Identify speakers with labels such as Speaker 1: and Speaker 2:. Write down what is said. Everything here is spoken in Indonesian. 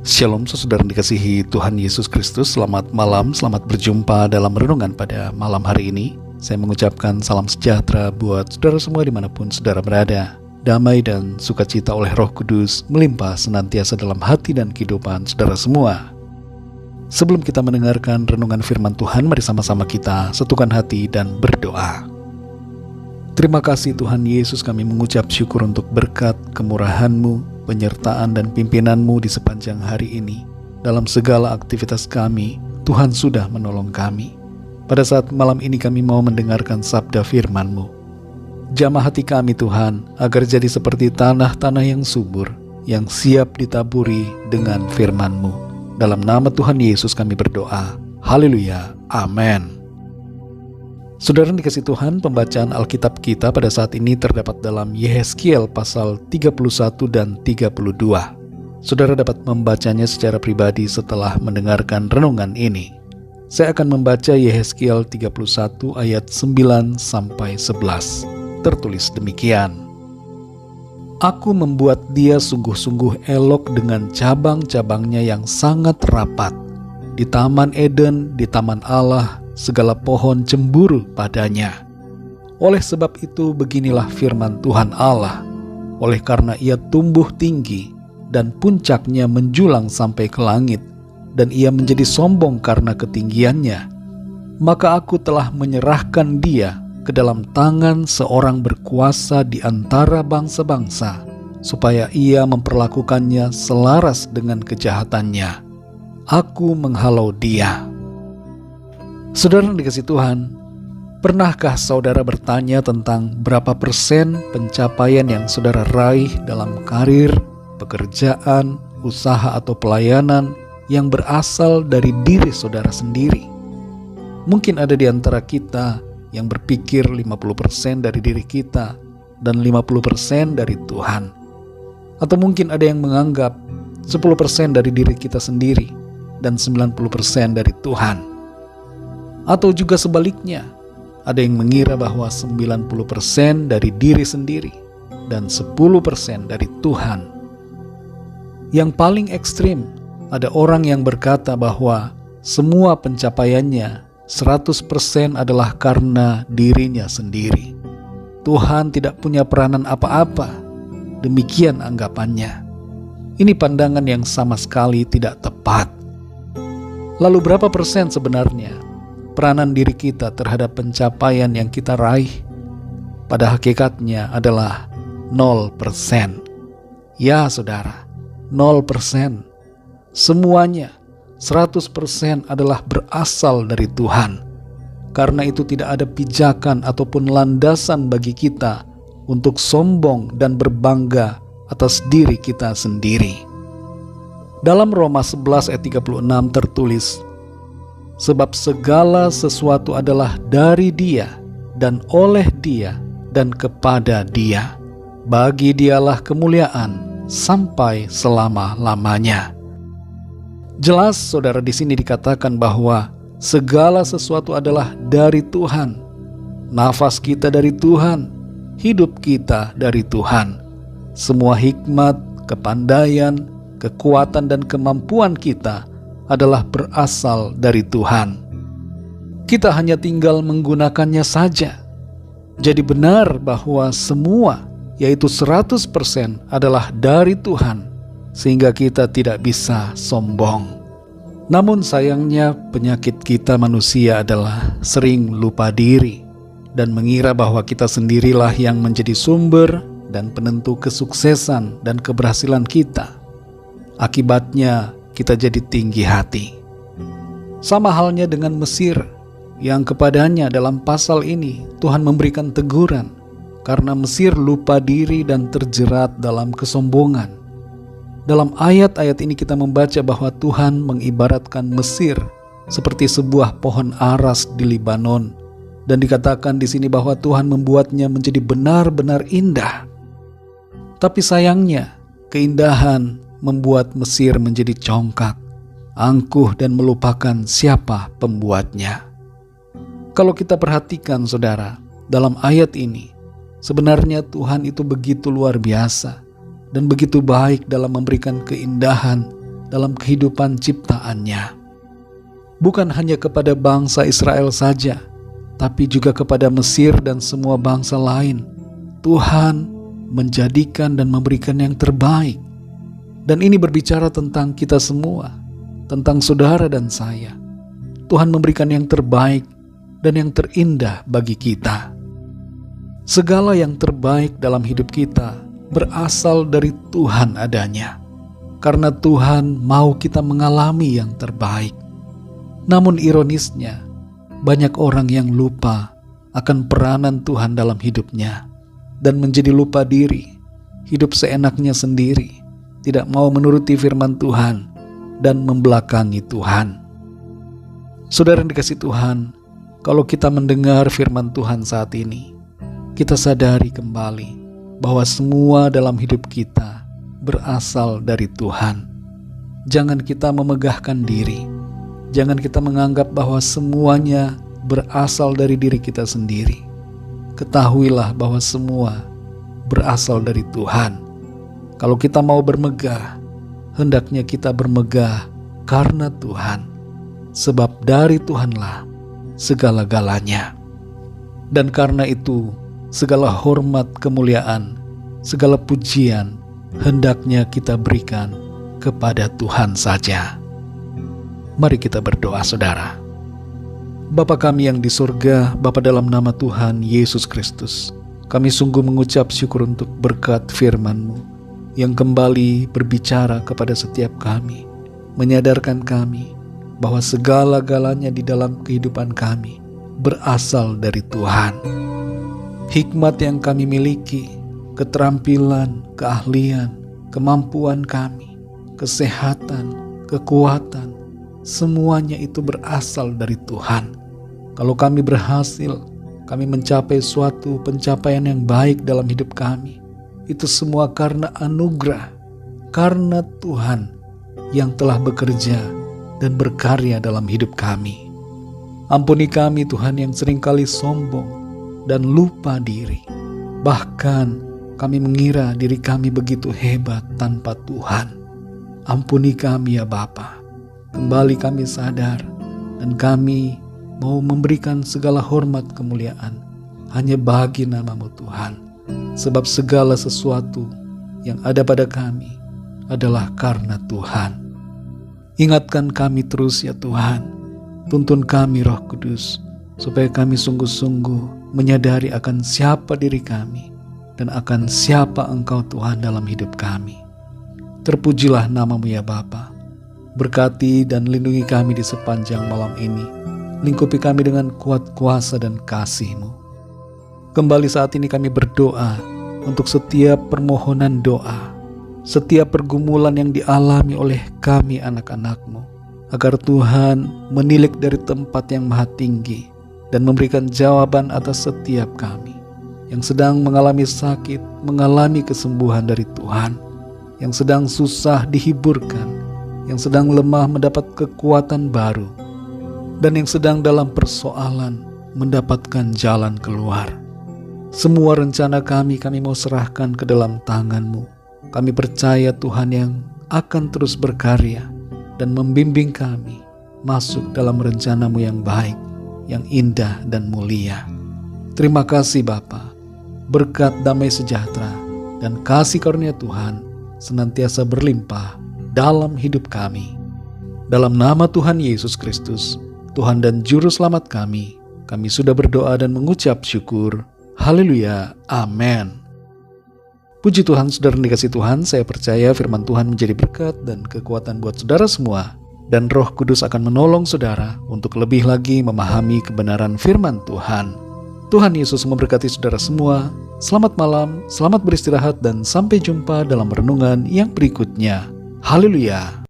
Speaker 1: Shalom saudara yang dikasihi Tuhan Yesus Kristus. Selamat malam, selamat berjumpa dalam renungan pada malam hari ini. Saya mengucapkan salam sejahtera buat saudara semua dimanapun saudara berada. Damai dan sukacita oleh Roh Kudus melimpah senantiasa dalam hati dan kehidupan saudara semua. Sebelum kita mendengarkan renungan firman Tuhan, mari sama-sama kita satukan hati dan berdoa. Terima kasih Tuhan Yesus, kami mengucap syukur untuk berkat kemurahan-Mu, penyertaan dan pimpinanmu di sepanjang hari ini. Dalam segala aktivitas kami, Tuhan sudah menolong kami. Pada saat malam ini kami mau mendengarkan sabda firman-Mu. Jamah hati kami Tuhan, agar jadi seperti tanah-tanah yang subur, yang siap ditaburi dengan firman-Mu. Dalam nama Tuhan Yesus kami berdoa. Haleluya. Amin. Saudara dikasih Tuhan, pembacaan Alkitab kita pada saat ini terdapat dalam Yehezkiel pasal 31 dan 32. Saudara dapat membacanya secara pribadi setelah mendengarkan renungan ini. Saya akan membaca Yehezkiel 31 ayat 9 sampai 11. Tertulis demikian. Aku membuat dia sungguh-sungguh elok dengan cabang-cabangnya yang sangat rapat. Di Taman Eden, di Taman Allah, segala pohon cemburu padanya. Oleh sebab itu beginilah firman Tuhan Allah. Oleh karena ia tumbuh tinggi dan puncaknya menjulang sampai ke langit, dan ia menjadi sombong karena ketinggiannya, maka aku telah menyerahkan dia ke dalam tangan seorang berkuasa di antara bangsa-bangsa, supaya ia memperlakukannya selaras dengan kejahatannya. Aku menghalau dia. Saudara yang dikasih Tuhan, pernahkah saudara bertanya tentang berapa persen pencapaian yang saudara raih dalam karir, pekerjaan, usaha atau pelayanan yang berasal dari diri saudara sendiri? Mungkin ada di antara kita yang berpikir 50% dari diri kita dan 50% dari Tuhan. Atau mungkin ada yang menganggap 10% dari diri kita sendiri dan 90% dari Tuhan. Atau juga sebaliknya, ada yang mengira bahwa 90% dari diri sendiri dan 10% dari Tuhan. Yang paling ekstrim, ada orang yang berkata bahwa semua pencapaiannya 100% adalah karena dirinya sendiri. Tuhan tidak punya peranan apa-apa. Demikian anggapannya. Ini pandangan yang sama sekali tidak tepat. Lalu berapa persen sebenarnya peranan diri kita terhadap pencapaian yang kita raih? Pada hakikatnya adalah 0%. Ya saudara, 0%. Semuanya 100% adalah berasal dari Tuhan. Karena itu tidak ada pijakan ataupun landasan bagi kita untuk sombong dan berbangga atas diri kita sendiri. Dalam Roma 11 ayat 36 tertulis, sebab segala sesuatu adalah dari Dia dan oleh Dia dan kepada Dia. Bagi Dialah kemuliaan sampai selama-lamanya. Jelas saudara, di sini dikatakan bahwa segala sesuatu adalah dari Tuhan. Nafas kita dari Tuhan, hidup kita dari Tuhan. Semua hikmat, kepandaian, kekuatan dan kemampuan kita adalah berasal dari Tuhan. Kita hanya tinggal menggunakannya saja. Jadi benar bahwa semua, yaitu 100% adalah dari Tuhan, sehingga kita tidak bisa sombong. Namun sayangnya penyakit kita manusia adalah sering lupa diri dan mengira bahwa kita sendirilah yang menjadi sumber dan penentu kesuksesan dan keberhasilan kita. Akibatnya kita jadi tinggi hati. Sama halnya dengan Mesir, yang kepadanya dalam pasal ini Tuhan memberikan teguran karena Mesir lupa diri dan terjerat dalam kesombongan. Dalam ayat-ayat ini kita membaca bahwa Tuhan mengibaratkan Mesir seperti sebuah pohon aras di Libanon, dan dikatakan di sini bahwa Tuhan membuatnya menjadi benar-benar indah. Tapi sayangnya, keindahan membuat Mesir menjadi congkak, angkuh dan melupakan siapa pembuatnya. Kalau kita perhatikan saudara, dalam ayat ini, sebenarnya Tuhan itu begitu luar biasa dan begitu baik dalam memberikan keindahan dalam kehidupan ciptaannya. Bukan hanya kepada bangsa Israel saja, tapi juga kepada Mesir dan semua bangsa lain. Tuhan menjadikan dan memberikan yang terbaik. Dan ini berbicara tentang kita semua, tentang saudara dan saya. Tuhan memberikan yang terbaik dan yang terindah bagi kita. Segala yang terbaik dalam hidup kita berasal dari Tuhan adanya. Karena Tuhan mau kita mengalami yang terbaik. Namun ironisnya, banyak orang yang lupa akan peranan Tuhan dalam hidupnya dan menjadi lupa diri, hidup seenaknya sendiri, tidak mau menuruti firman Tuhan dan membelakangi Tuhan. Saudara yang dikasihi Tuhan, kalau kita mendengar firman Tuhan saat ini, kita sadari kembali bahwa semua dalam hidup kita berasal dari Tuhan. Jangan kita memegahkan diri. Jangan kita menganggap bahwa semuanya berasal dari diri kita sendiri. Ketahuilah bahwa semua berasal dari Tuhan. Kalau kita mau bermegah, hendaknya kita bermegah karena Tuhan. Sebab dari Tuhanlah segala-galanya. Dan karena itu, segala hormat kemuliaan, segala pujian, hendaknya kita berikan kepada Tuhan saja. Mari kita berdoa, saudara. Bapa kami yang di surga, Bapa dalam nama Tuhan Yesus Kristus, kami sungguh mengucap syukur untuk berkat firman-Mu yang kembali berbicara kepada setiap kami, menyadarkan kami bahwa segala-galanya di dalam kehidupan kami berasal dari Tuhan. Hikmat yang kami miliki, keterampilan, keahlian, kemampuan kami, kesehatan, kekuatan, semuanya itu berasal dari Tuhan. Kalau kami berhasil, kami mencapai suatu pencapaian yang baik dalam hidup kami, itu semua karena anugerah, karena Tuhan yang telah bekerja dan berkarya dalam hidup kami. Ampuni kami Tuhan yang seringkali sombong dan lupa diri. Bahkan kami mengira diri kami begitu hebat tanpa Tuhan. Ampuni kami ya Bapa. Kembali kami sadar dan kami mau memberikan segala hormat kemuliaan hanya bagi nama-Mu Tuhan. Sebab segala sesuatu yang ada pada kami adalah karena Tuhan. Ingatkan kami terus ya Tuhan. Tuntun kami Roh Kudus, supaya kami sungguh-sungguh menyadari akan siapa diri kami dan akan siapa Engkau Tuhan dalam hidup kami. Terpujilah nama-Mu ya Bapa. Berkati dan lindungi kami di sepanjang malam ini. Lingkupi kami dengan kuat kuasa dan kasih-Mu. Kembali saat ini kami berdoa untuk setiap permohonan doa, setiap pergumulan yang dialami oleh kami anak-anak-Mu, agar Tuhan menilik dari tempat yang maha tinggi dan memberikan jawaban atas setiap kami yang sedang mengalami sakit, mengalami kesembuhan dari Tuhan, yang sedang susah dihiburkan, yang sedang lemah mendapat kekuatan baru, dan yang sedang dalam persoalan mendapatkan jalan keluar. Semua rencana kami mau serahkan ke dalam tangan-Mu. Kami percaya Tuhan yang akan terus berkarya dan membimbing kami masuk dalam rencana-Mu yang baik, yang indah dan mulia. Terima kasih Bapa. Berkat damai sejahtera dan kasih karunia Tuhan senantiasa berlimpah dalam hidup kami. Dalam nama Tuhan Yesus Kristus, Tuhan dan Juru Selamat kami sudah berdoa dan mengucap syukur. Haleluya, amin. Puji Tuhan, saudara dikasihi Tuhan, saya percaya firman Tuhan menjadi berkat dan kekuatan buat saudara semua. Dan Roh Kudus akan menolong saudara untuk lebih lagi memahami kebenaran firman Tuhan. Tuhan Yesus memberkati saudara semua. Selamat malam, selamat beristirahat, dan sampai jumpa dalam renungan yang berikutnya. Haleluya.